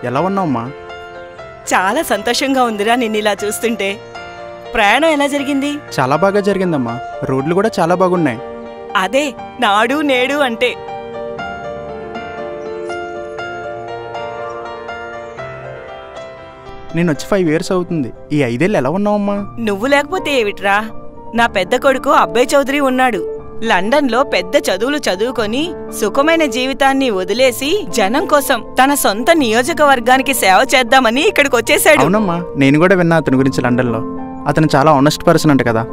ఎలా ఉన్నావమ్మా? చాలా సంతోషంగా ఉందిరా నిన్నిలా చూస్తుంటే. ప్రయాణం ఎలా జరిగింది? చాలా బాగా జరిగిందమ్మా. రోడ్లు కూడా చాలా బాగున్నాయి. అదే నాడు నేడు అంటే. నేను వచ్చి 5 years అవుతుంది. ఈ 5 ఏళ్ళు ఎలా ఉన్నావమ్మా? నువ్వు లేకపోతే ఏమిట్రా? నా పెద్ద కొడుకు అబ్బాయి చౌదరి ఉన్నాడు. లండన్లో పెద్ద చదువులు చదువుకొని సుఖమైన జీవితాన్ని వదిలేసి జనం కోసం తన సొంత నియోజకవర్గానికి సేవ చేద్దామని ఇక్కడికి వచ్చేసాడు. అవునమ్మా, నేను కూడా విన్నా అతని గురించి లండన్లో. అతను చాలా ఆనెస్ట్ పర్సన్ అంట కదా.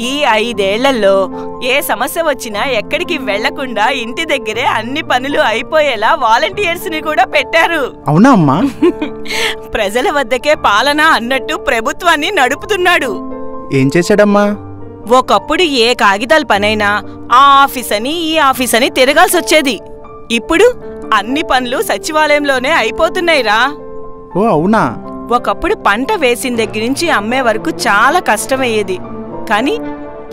ఈ 5 ఏళ్లలో ఏ సమస్య వచ్చినా ఎక్కడికి వెళ్లకుండా ఇంటి దగ్గరే అన్ని పనులు అయిపోయేలా వాలంటీర్స్ ని కూడా పెట్టారు. అవునా అమ్మా? ప్రజల వద్దకే పాలన అన్నట్టు ప్రభుత్వాన్ని నడుపుతున్నాడు. ఏం చేశాడమ్మా? ఒకప్పుడు ఏ కాగితాల పనైనా ఆ ఆఫీస్ అని ఈ ఆఫీస్ అని తిరగాల్సొచ్చేది. ఇప్పుడు అన్ని పనులు సచివాలయంలోనే అయిపోతున్నాయిరా. ఓ అవునా? ఒకప్పుడు పంట వేసిన దగ్గర నుంచి అమ్మే వరకు చాలా కష్టమయ్యేది. కానీ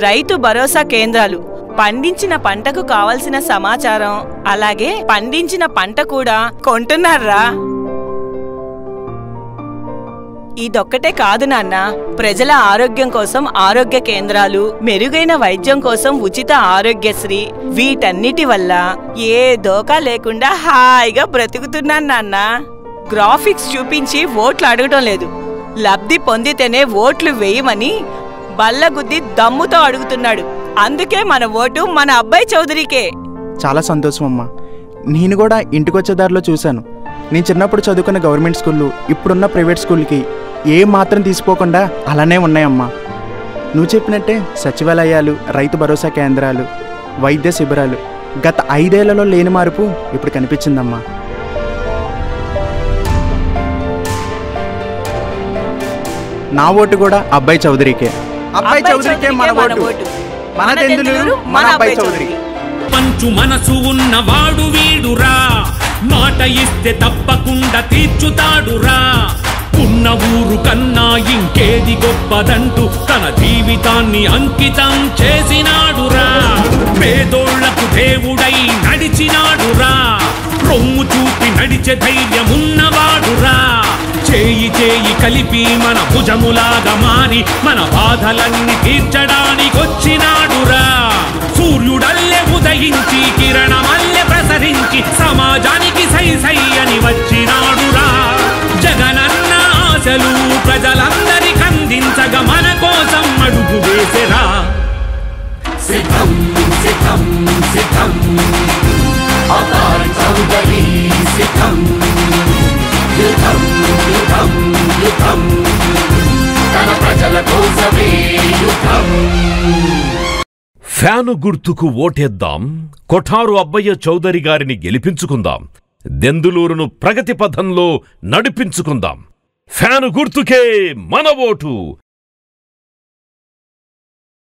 రైతు భరోసా కేంద్రాలు పండించిన పంటకు కావలసిన సమాచారం, అలాగే పండించిన పంట కూడా కొంటున్నారా. ఇదొక్కటే కాదు నాన్న, ప్రజల ఆరోగ్యం కోసం ఆరోగ్య కేంద్రాలు, మెరుగైన వైద్యం కోసం ఉచిత ఆరోగ్యశ్రీ, వీటన్నిటి వల్ల ఏ దోకా లేకుండా హాయిగా బ్రతుకుతున్నాను నాన్న. గ్రాఫిక్స్ చూపించి ఓట్లు అడగటం లేదు, లబ్ధి పొందితేనే ఓట్లు వేయమని బల్లగుద్ది దమ్ముతో అడుగుతున్నాడు. అందుకే మన ఓటు మన అబ్బాయి చౌదరికే. చాలా సంతోషం అమ్మా. నేను కూడా ఇంటికొచ్చే దారిలో చూశాను. నేను చిన్నప్పుడు చదువుకున్న గవర్నమెంట్ స్కూళ్ళు ఇప్పుడున్న ప్రైవేట్ స్కూల్కి ఏ మాత్రం తీసిపోకుండా అలానే ఉన్నాయమ్మా. నువ్వు చెప్పినట్టే సచివాలయాలు, రైతు భరోసా కేంద్రాలు, వైద్య శిబిరాలు గత 5 ఏళ్లలో లేని మార్పు ఇప్పుడు కనిపించిందమ్మా. నా ఓటు కూడా అబ్బాయి చౌదరికే. అబ్బాయి చౌదరికే మన ఓటు. మన దెందులూరు, మన అబ్బాయి చౌదరి. పంచు మనసు ఉన్నవాడు వీడురా, మాట ఇస్తే తప్పకుండా తీర్చుతాడురా. ఉన్న ఊరు కన్నా ఇంకేది గొప్పదంటూ తన జీవితాన్ని అంకితం చేసినాడురా. పేదోళ్లకు దేవుడై నడిచినాడురా, రొమ్ము చూపి నడిచే ధైర్యమున్నవాడురా. చేయి చేయి కలిపి మన భుజములాగా మారి మన బాధలన్నీ తీర్చడానికొచ్చినాడురా. సూర్యుడల్లే ఉదయించి కిరణమల్లె ప్రసరించి సమాజానికి సై సై అని వచ్చినాడురా. జగనన్న ఆశలు ప్రజలందరికి అందించగా మన కోసం అడుగు వేసెరా. సిద్ధం సిద్ధం సిద్ధం అబ్బాయి చౌదరి సిద్ధం. యుద్ధం యుద్ధం యుద్ధం తన ప్రజల కోసమే యుద్ధం. ఫ్యాను గుర్తుకు ఓటేద్దాం, కొఠారు అబ్బయ్య చౌదరి గారిని గెలిపించుకుందాం, దెందులూరును ప్రగతి పథంలో నడిపించుకుందాం. ఫ్యాను గుర్తుకే మన ఓటు.